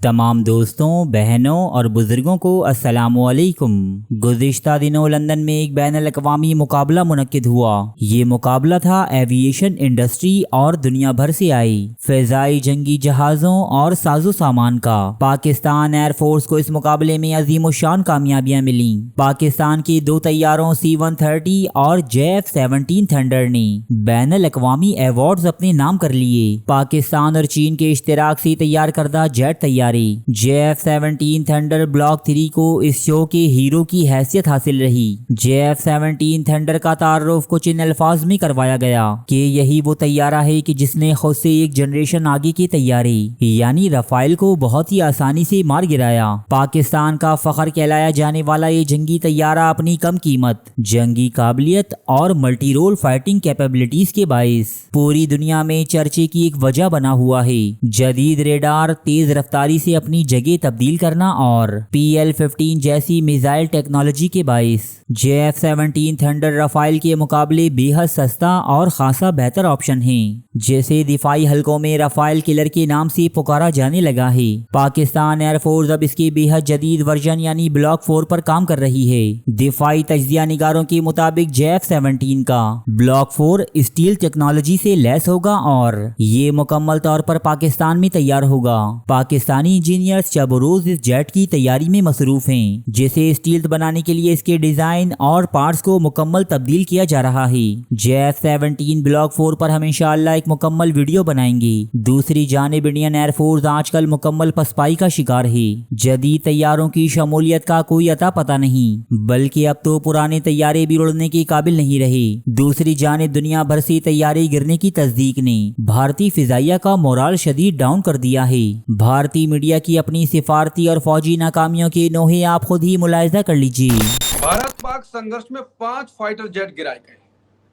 तमाम दोस्तों, बहनों और बुजुर्गों को अस्सलामुअलैकुम। गुज़िश्ता दिनों लंदन में एक बैनुल-अक़वामी मुकाबला मुनक्किद हुआ। ये मुकाबला था एविएशन इंडस्ट्री और दुनिया भर से आई फ़िज़ाई जंगी जहाज़ों और साजो सामान का। पाकिस्तान एयरफोर्स को इस मुकाबले में अज़ीमुश्शान कामयाबियाँ मिली। पाकिस्तान के 2 तैयारों C-130 और JF-17 थंडर ने बैनुल-अक़वामी अवार्ड्स अपने नाम कर लिए। पाकिस्तान और चीन के इश्तिराक से तैयार करदा जेट तैयारी JF-17 थंडर ब्लॉक 3 को इस शो के हीरो की हैसियत हासिल रही। JF-17 थंडर का तारुफ कुछ इन अल्फाज में करवाया गया कि यही वो तैयारा है कि जिसने खुद से एक जनरेशन आगे की तैयारी यानी रफाइल को बहुत ही आसानी से मार गिराया। पाकिस्तान का फख्र कहलाया जाने वाला ये जंगी तैयारा अपनी कम कीमत, जंगी काबिलियत और मल्टी रोल फाइटिंग कैपेबिलिटीज के बाइस पूरी दुनिया में चर्चे की एक वजह बना हुआ है। जदीद रेडार, तेज रफ्तारी से अपनी जगह तब्दील करना और PL-15 जैसी मिसाइल टेक्नोलॉजी के बाइस JF-17 थंडर रफाइल के मुकाबले बेहद सस्ता और खासा बेहतर ऑप्शन है, जैसे दिफाई हलकों में रफाइल किलर के नाम से पुकारा जाने लगा है। पाकिस्तान एयरफोर्स अब इसके बेहद जदीद वर्जन यानी ब्लॉक 4 पर काम कर रही है। दिफाई तज्जिया निगारों के मुताबिक JF-17 का ब्लॉक 4 स्टील टेक्नोलॉजी से लैस होगा और ये मुकम्मल तौर पर पाकिस्तान में तैयार होगा। पाकिस्तानी इंजीनियर्स शब रोज इस जेट की तैयारी में मसरूफ हैं, जिसे स्टील बनाने के लिए इसके डिजाइन और पार्ट्स को मुकम्मल तब्दील किया जा रहा है। JF-17 ब्लॉक 4 पर हम इंशाअल्लाह एक मुकम्मल वीडियो बनाएंगे। दूसरी जानिब इंडियन एयरफोर्स आजकल मुकम्मल पसपाई का शिकार है। जदीद तैयारों की शमूलियत का कोई अता पता नहीं, बल्कि अब तो पुराने तैयारे भी उड़ने के काबिल नहीं रहे। दूसरी जानिब दुनिया भर से तैयारे गिरने की तस्दीक ने भारतीय फिजाइया का मोराल शदीद डाउन कर दिया है। भारतीय मीडिया की अपनी सिफारती और फौजी नाकामियों के नोहे आप खुद ही मुलाहिजा कर लीजिए। भारत पाक संघर्ष में 5 फाइटर जेट गिराए गए,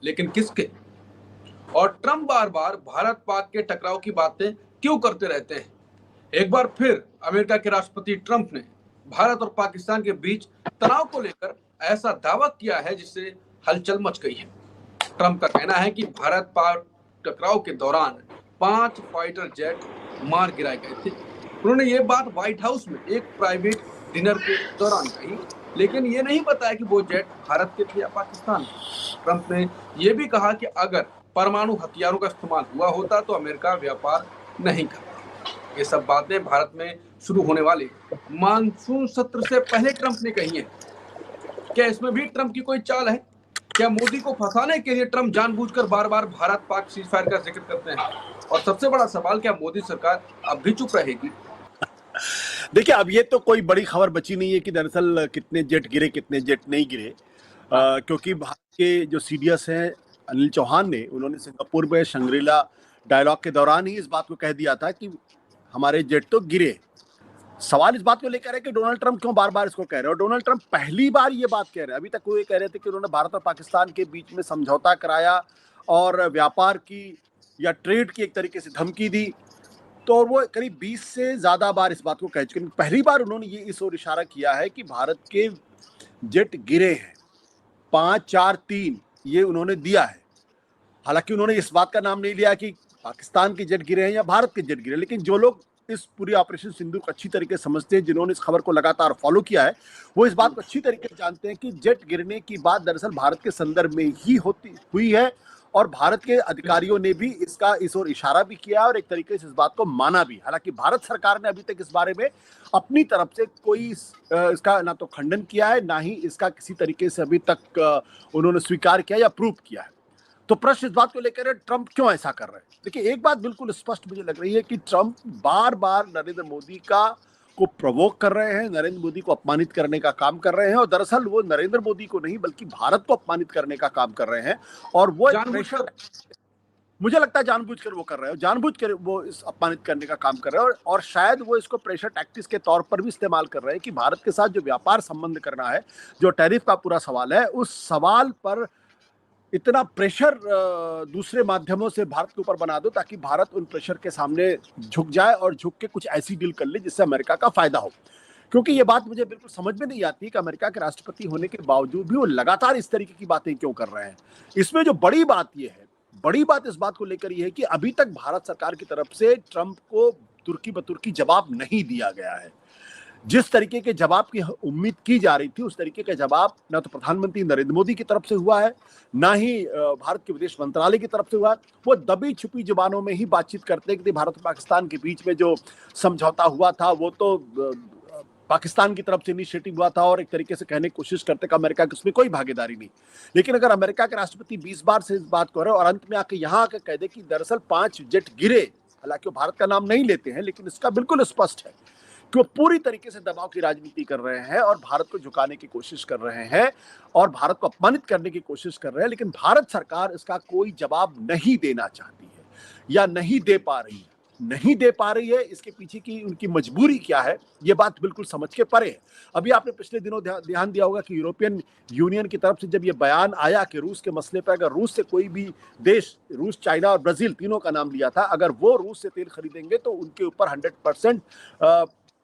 लेकिन किसके? और ट्रंप बार बार भारत पाक के टकराव की बातें क्यों करते रहते हैं? एक बार फिर अमेरिका के राष्ट्रपति ट्रंप ने भारत और पाकिस्तान के बीच तनाव को लेकर ऐसा दावा किया है जिससे हलचल मच गई है। ट्रंप का कहना है कि भारत पाक टकराव के दौरान 5 फाइटर जेट मार गिराए गए थे। उन्होंने ये बात व्हाइट हाउस में एक प्राइवेट डिनर के दौरान कही, लेकिन ये नहीं बताया कि वो जेट भारत के थे या पाकिस्तान के। ट्रंप ने यह भी कहा कि अगर परमाणु हथियारों का इस्तेमाल हुआ होता तो अमेरिका व्यापार नहीं करता। ये सब बातें भारत में शुरू होने वाले मानसून सत्र से पहले ट्रंप ने कही है। क्या इसमें भी ट्रंप की कोई चाल है? क्या मोदी को फंसाने के लिए ट्रंप जानबूझकर बार बार भारत पाक सीजफायर का जिक्र करते हैं? और सबसे बड़ा सवाल, क्या मोदी सरकार अब भी चुप रहेगी? देखिए, अब ये तो कोई बड़ी खबर बची नहीं है कि दरअसल कितने जेट गिरे कितने जेट नहीं गिरे, क्योंकि भारत के जो CDS हैं अनिल चौहान ने, उन्होंने सिंगापुर में शंग्रीला डायलॉग के दौरान ही इस बात को कह दिया था कि हमारे जेट तो गिरे। सवाल इस बात को लेकर है कि डोनाल्ड ट्रंप क्यों बार बार इसको कह रहे हैं, और डोनाल्ड ट्रंप पहली बार ये बात कह रहे हैं। अभी तक वो ये कह रहे थे कि उन्होंने भारत और पाकिस्तान के बीच में समझौता कराया और व्यापार की या ट्रेड की एक तरीके से धमकी दी, तो वो करीब 20 से ज्यादा बार इस बात को कह चुके हैं। पहली बार उन्होंने ये इस ओर इशारा किया है कि भारत के जेट गिरे हैं, 5, 4, 3 ये उन्होंने दिया है। हालांकि उन्होंने इस बात का नाम नहीं लिया कि पाकिस्तान के जेट गिरे हैं या भारत के जेट गिरे, लेकिन जो लोग इस पूरी ऑपरेशन सिंदूर को अच्छी तरीके से समझते हैं, जिन्होंने इस खबर को लगातार फॉलो किया है, वो इस बात को अच्छी तरीके से जानते हैं कि जेट गिरने की बात दरअसल भारत के संदर्भ में ही हुई है, और भारत के अधिकारियों ने भी इस ओर इशारा भी किया और एक तरीके से इस बात को माना भी। हालांकि भारत सरकार ने अभी तक इस बारे में अपनी तरफ से कोई इसका ना तो खंडन किया है, ना ही इसका किसी तरीके से अभी तक उन्होंने स्वीकार किया या प्रूव किया है। तो प्रश्न इस बात को लेकर है, ट्रंप क्यों ऐसा कर रहे हैं? देखिए, एक बात बिल्कुल स्पष्ट मुझे लग रही है कि ट्रंप बार बार नरेंद्र मोदी को प्रोवोक कर रहे हैं, नरेंद्र मोदी को अपमानित करने का काम कर रहे हैं, और दरअसल वो नरेंद्र मोदी को नहीं बल्कि भारत को अपमानित करने का काम कर रहे हैं। और वो प्रेशर, मुझे लगता है जानबूझकर वो कर रहे हैं, जानबूझकर वो इस अपमानित करने का काम कर रहे हैं, और शायद वो इसको प्रेशर टैक्टिक्स के तौर पर भी इस्तेमाल कर रहे हैं कि भारत के साथ जो व्यापार संबंध करना है, जो टैरिफ का पूरा सवाल है, उस सवाल पर इतना प्रेशर दूसरे माध्यमों से भारत के ऊपर बना दो ताकि भारत उन प्रेशर के सामने झुक जाए और झुक के कुछ ऐसी डील कर ले जिससे अमेरिका का फायदा हो। क्योंकि ये बात मुझे बिल्कुल समझ में नहीं आती कि अमेरिका के राष्ट्रपति होने के बावजूद भी वो लगातार इस तरीके की बातें क्यों कर रहे हैं। इसमें जो बड़ी बात ये है, बड़ी बात इस बात को लेकर ये है कि अभी तक भारत सरकार की तरफ से ट्रंप को तुर्की बतुर्की जवाब नहीं दिया गया है। जिस तरीके के जवाब की उम्मीद की जा रही थी उस तरीके का जवाब ना तो प्रधानमंत्री नरेंद्र मोदी की तरफ से हुआ है, ना ही भारत के विदेश मंत्रालय की तरफ से हुआ है। वो दबी छुपी जुबानों में ही बातचीत करते हैं कि भारत और पाकिस्तान के बीच में जो समझौता हुआ था वो तो पाकिस्तान की तरफ से इनिशिएटिव हुआ था और एक तरीके से कहने की कोशिश करते कि अमेरिका की उसमें कोई भागीदारी नहीं। लेकिन अगर अमेरिका के राष्ट्रपति 20 बार से इस बात को रहे और अंत में आके यहाँ आकर कह दे कि दरअसल 5 जेट गिरे, हालांकि वो भारत का नाम नहीं लेते हैं, लेकिन इसका बिल्कुल स्पष्ट है कि वो पूरी तरीके से दबाव की राजनीति कर रहे हैं और भारत को झुकाने की कोशिश कर रहे हैं और भारत को अपमानित करने की कोशिश कर रहे हैं। लेकिन भारत सरकार इसका कोई जवाब नहीं देना चाहती है या नहीं दे पा रही है। नहीं दे पा रही है, इसके पीछे की उनकी मजबूरी क्या है, ये बात बिल्कुल समझ के परे है। अभी आपने पिछले दिनों ध्यान दिया होगा कि यूरोपियन यूनियन की तरफ से जब ये बयान आया कि रूस के मसले पर अगर रूस से कोई भी देश, रूस, चाइना और ब्राजील तीनों का नाम लिया था, अगर वो रूस से तेल खरीदेंगे तो उनके ऊपर 100%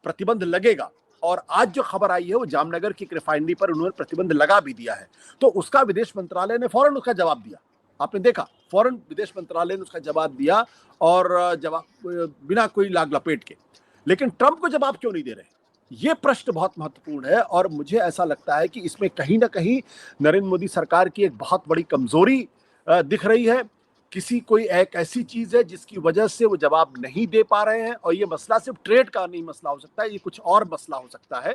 प्रतिबंध लगेगा। और आज जो खबर आई है वो जामनगर की रिफाइनरी पर उन्होंने प्रतिबंध लगा भी दिया है। तो उसका विदेश मंत्रालय ने फौरन उसका जवाब दिया। आपने देखा, फौरन विदेश मंत्रालय ने उसका जवाब दिया और जवाब बिना कोई लाग लपेट के। लेकिन ट्रंप को जवाब क्यों नहीं दे रहे, ये प्रश्न बहुत महत्वपूर्ण है। और मुझे ऐसा लगता है कि इसमें कहीं ना कहीं नरेंद्र मोदी सरकार की एक बहुत बड़ी कमजोरी दिख रही है। किसी कोई एक ऐसी चीज है जिसकी वजह से वो जवाब नहीं दे पा रहे हैं। और ये मसला सिर्फ ट्रेड का नहीं मसला हो सकता है, ये कुछ और मसला हो सकता है।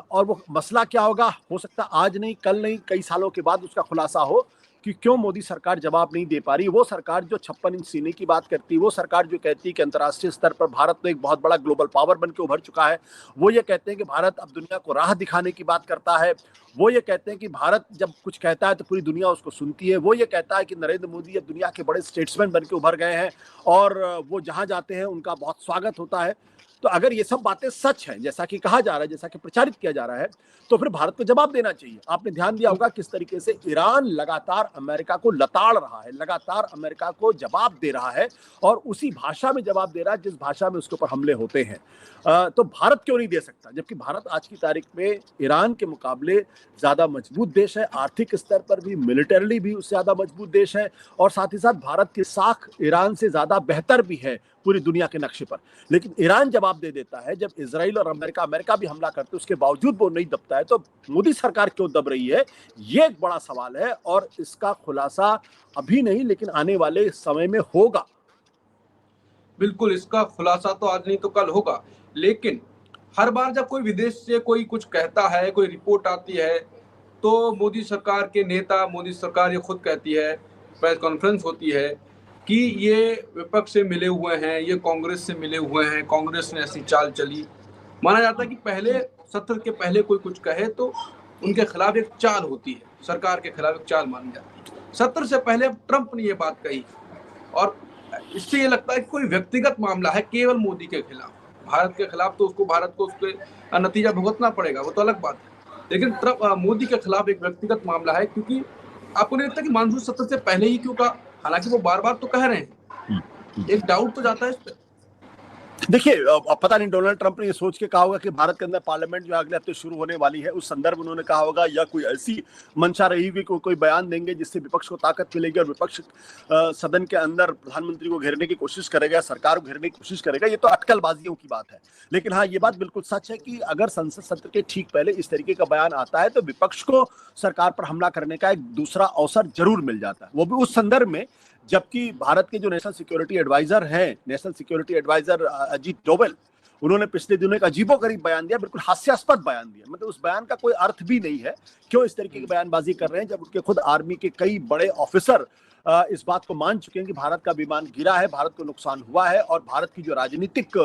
और वो मसला क्या होगा, हो सकता है आज नहीं, कल नहीं, कई सालों के बाद उसका खुलासा हो कि क्यों मोदी सरकार जवाब नहीं दे पा रही। वो सरकार जो 56 इंच सीने की बात करती है, वो सरकार जो कहती है कि अंतर्राष्ट्रीय स्तर पर भारत तो एक बहुत बड़ा ग्लोबल पावर बन के उभर चुका है, वो ये कहते हैं कि भारत अब दुनिया को राह दिखाने की बात करता है, वो ये कहते हैं कि भारत जब कुछ कहता है तो पूरी दुनिया उसको सुनती है, वो ये कहता है कि नरेंद्र मोदी अब दुनिया के बड़े स्टेट्समैन बन के उभर गए हैं और वो जहां जाते हैं उनका बहुत स्वागत होता है। तो अगर ये सब बातें सच हैं, जैसा कि कहा जा रहा है, जैसा कि प्रचारित किया जा रहा है, तो फिर भारत को जवाब देना चाहिए। आपने ध्यान दिया होगा किस तरीके से ईरान लगातार अमेरिका को लताड़ रहा है, लगातार अमेरिका को जवाब दे रहा है और उसी भाषा में जवाब दे रहा है जिस भाषा में उसके ऊपर हमले होते हैं। तो भारत क्यों नहीं दे सकता, जबकि भारत आज की तारीख में ईरान के मुकाबले ज्यादा मजबूत देश है, आर्थिक स्तर पर भी, मिलिटरली भी उससे ज्यादा मजबूत देश है और साथ ही साथ भारत की साख ईरान से ज्यादा बेहतर भी है पूरी दुनिया के नक्शे पर। लेकिन ईरान जवाब दे देता है जब इजराइल और अमेरिका भी हमला करते, उसके बावजूद वो नहीं दबता है। तो मोदी सरकार क्यों दब रही है, ये एक बड़ा सवाल है और इसका खुलासा अभी नहीं लेकिन आने वाले समय में होगा। बिल्कुल, इसका खुलासा तो आज नहीं तो कल होगा। लेकिन हर बार जब कोई विदेश से कोई कुछ कहता है, कोई रिपोर्ट आती है, तो मोदी सरकार के नेता, मोदी सरकार ये खुद कहती है, प्रेस कॉन्फ्रेंस होती है कि ये विपक्ष से मिले हुए हैं, ये कांग्रेस से मिले हुए हैं, कांग्रेस ने ऐसी चाल चली। माना जाता है कि पहले सत्र के पहले कोई कुछ कहे तो उनके खिलाफ एक चाल होती है, सरकार के खिलाफ एक चाल मानी जाती है। सत्र से पहले ट्रंप ने ये बात कही और इससे ये लगता है कि कोई व्यक्तिगत मामला है केवल मोदी के खिलाफ, भारत के खिलाफ तो उसको भारत को उसके नतीजा भुगतना पड़ेगा, वो तो अलग बात है। लेकिन मोदी के खिलाफ एक व्यक्तिगत मामला है, क्योंकि आपको नहीं लगता कि मानसून सत्र से पहले ही क्यों कहा, हालांकि वो बार बार तो कह रहे हैं, एक डाउट तो जाता है इस पर। देखिए, पता नहीं डोनाल्ड ट्रंप ने ये सोच के कहा होगा कि भारत के अंदर पार्लियामेंट जो अगले हफ्ते शुरू होने वाली है उस संदर्भ में उन्होंने कहा होगा, या कोई ऐसी मंशा रही होगी कि कोई बयान देंगे जिससे विपक्ष को ताकत मिलेगी और विपक्ष सदन के अंदर प्रधानमंत्री को घेरने की कोशिश करेगा, सरकार को घेरने की कोशिश करेगा। ये तो अटकलबाजियों की बात है। लेकिन हाँ, ये बात बिल्कुल सच है कि अगर संसद सत्र के ठीक पहले इस तरीके का बयान आता है तो विपक्ष को सरकार पर हमला करने का एक दूसरा अवसर जरूर मिल जाता है, वो भी उस संदर्भ में जबकि भारत के जो नेशनल सिक्योरिटी एडवाइजर हैं, national security adviser Ajit Doval, उन्होंने पिछले दिनों एक अजीबोगरीब बयान दिया, बिल्कुल हास्यास्पद बयान दिया। मतलब उस बयान का कोई अर्थ भी नहीं है। क्यों इस तरीके की बयानबाजी कर रहे हैं जब उनके खुद आर्मी के कई बड़े ऑफिसर इस बात को मान चुके हैं कि भारत का विमान गिरा है, भारत को नुकसान हुआ है और भारत की जो राजनीतिक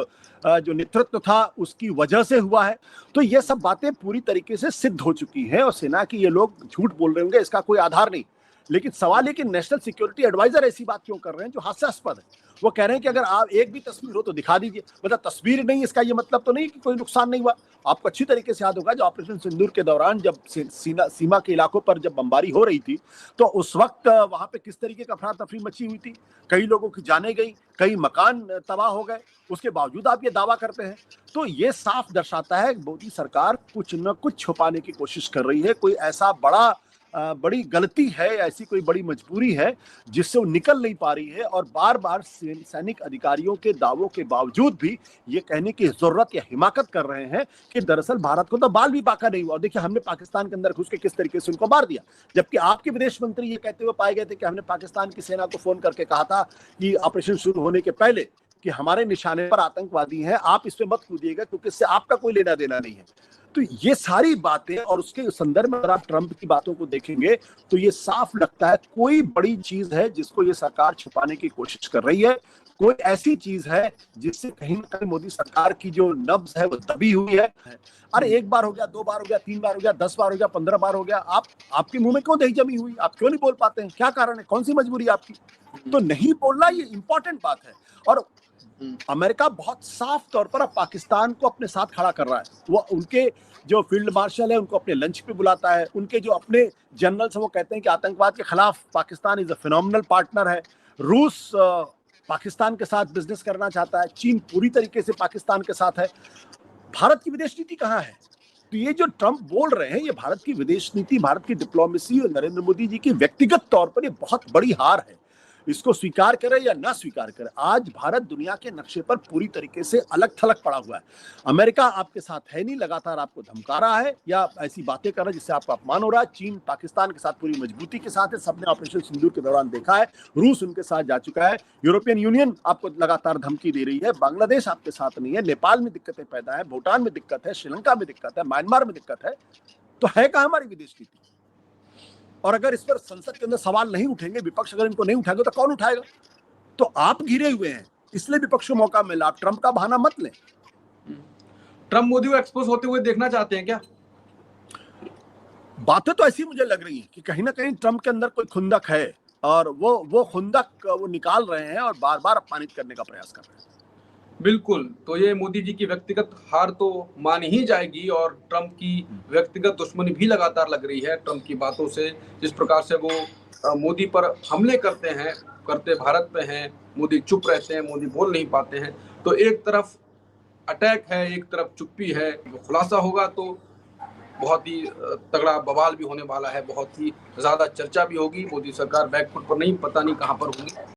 जो नेतृत्व था उसकी वजह से हुआ है। तो ये सब बातें पूरी तरीके से सिद्ध हो चुकी हैं और सेना की ये लोग झूठ बोल रहे होंगे, इसका कोई आधार नहीं। लेकिन सवाल है कि नेशनल सिक्योरिटी एडवाइजर ऐसी बात क्यों कर रहे हैं जो हास्यास्पद है। वो कह रहे हैं कि अगर आप एक भी तस्वीर हो तो दिखा दीजिए। मतलब तस्वीर नहीं, इसका ये मतलब तो नहीं कि कोई नुकसान नहीं हुआ। आपको अच्छी तरीके से याद होगा जो ऑपरेशन सिंदूर के दौरान जब सीमा के इलाकों पर जब बमबारी हो रही थी तो उस वक्त वहां पे किस तरीके का अफरा तफरी मची हुई थी, कई लोगों की जानें गई, कई मकान तबाह हो गए, उसके बावजूद आप ये दावा करते हैं। तो ये साफ दर्शाता है मोदी सरकार कुछ न कुछ छुपाने की कोशिश कर रही है। कोई ऐसा बड़ा बड़ी गलती है, ऐसी कोई बड़ी मजबूरी है जिससे वो निकल नहीं पा रही है, और बार बार सैनिक अधिकारियों के दावों के बावजूद भी ये कहने की जरूरत या हिमाकत कर रहे हैं कि दरअसल भारत को तो बाल भी पाका नहीं हुआ। और देखिए, हमने पाकिस्तान के अंदर घुस के किस तरीके से उनको मार दिया, जबकि आपके विदेश मंत्री ये कहते हुए पाए गए थे कि हमने पाकिस्तान की सेना को फोन करके कहा था कि ऑपरेशन शुरू होने के पहले कि हमारे निशाने पर आतंकवादी हैं, आप इसमें मत कूदिएगा क्योंकि इससे आपका कोई लेना देना नहीं है। तो ये सारी बातें, और उसके संदर्भ में अगर आप ट्रंप की बातों को देखेंगे तो ये साफ लगता है कोई बड़ी चीज है जिसको ये सरकार छुपाने की कोशिश कर रही है। कोई ऐसी चीज है जिससे कहीं ना कहीं मोदी सरकार की जो नब्ज है वो दबी हुई है। अरे एक बार हो गया, 2 बार हो गया, 3 बार हो गया, 10 बार हो गया, 15 बार हो गया, आपके मुंह में क्यों दही जमी हुई? आप क्यों नहीं बोल पाते हैं? क्या कारण है? कौन सी मजबूरी है आपकी? तो नहीं बोलना ये इंपॉर्टेंट बात है। और अमेरिका बहुत साफ तौर पर अब पाकिस्तान को अपने साथ खड़ा कर रहा है। वो उनके जो फील्ड मार्शल है उनको अपने लंच पे बुलाता है, उनके जो अपने जनरल्स हैं वो कहते हैं कि आतंकवाद के खिलाफ Pakistan is a phenomenal partner है। रूस पाकिस्तान के साथ बिजनेस करना चाहता है, चीन पूरी तरीके से पाकिस्तान के साथ है। भारत की विदेश नीति कहाँ है? तो ये जो ट्रंप बोल रहे हैं, ये भारत की विदेश नीति, भारत की डिप्लोमेसी और नरेंद्र मोदी जी की व्यक्तिगत तौर पर ये बहुत बड़ी हार है। इसको स्वीकार करे या ना स्वीकार करे, आज भारत दुनिया के नक्शे पर पूरी तरीके से अलग थलग पड़ा हुआ है। अमेरिका आपके साथ है नहीं, लगातार आपको धमका रहा है या ऐसी बातें कर रहा है जिससे आपका अपमान हो रहा है। चीन पाकिस्तान के साथ पूरी मजबूती के साथ है, सबने ऑपरेशन सिंदूर के दौरान देखा है। रूस उनके साथ जा चुका है। यूरोपियन यूनियन आपको लगातार धमकी दे रही है। बांग्लादेश आपके साथ नहीं है। नेपाल में दिक्कतें पैदा है, भूटान में दिक्कत है, श्रीलंका में दिक्कत है, म्यांमार में दिक्कत है। तो है कहाँ हमारी विदेश नीति? और अगर इस पर संसद के अंदर सवाल नहीं उठेंगे, विपक्ष अगर इनको नहीं उठाएगा तो कौन उठाएगा? तो आप घिरे हुए हैं, इसलिए विपक्ष को मौका मिला। आप ट्रंप का बहाना मत लें। ट्रंप मोदी को एक्सपोज होते हुए देखना चाहते हैं क्या? बातें तो ऐसी मुझे लग रही है कि कहीं ना कहीं ट्रंप के अंदर कोई खुंदक है, और वो खुंदक वो निकाल रहे हैं और बार बार अपमानित करने का प्रयास कर रहे हैं। बिल्कुल। तो ये मोदी जी की व्यक्तिगत हार तो मान ही जाएगी, और ट्रंप की व्यक्तिगत दुश्मनी भी लगातार लग रही है ट्रंप की बातों से। जिस प्रकार से वो मोदी पर हमले करते भारत पे हैं, मोदी चुप रहते हैं, मोदी बोल नहीं पाते हैं। तो एक तरफ अटैक है, एक तरफ चुप्पी है। खुलासा होगा तो बहुत ही तगड़ा बवाल भी होने वाला है, बहुत ही ज्यादा चर्चा भी होगी। मोदी सरकार बैकफुट पर नहीं, पता नहीं कहां पर होगी।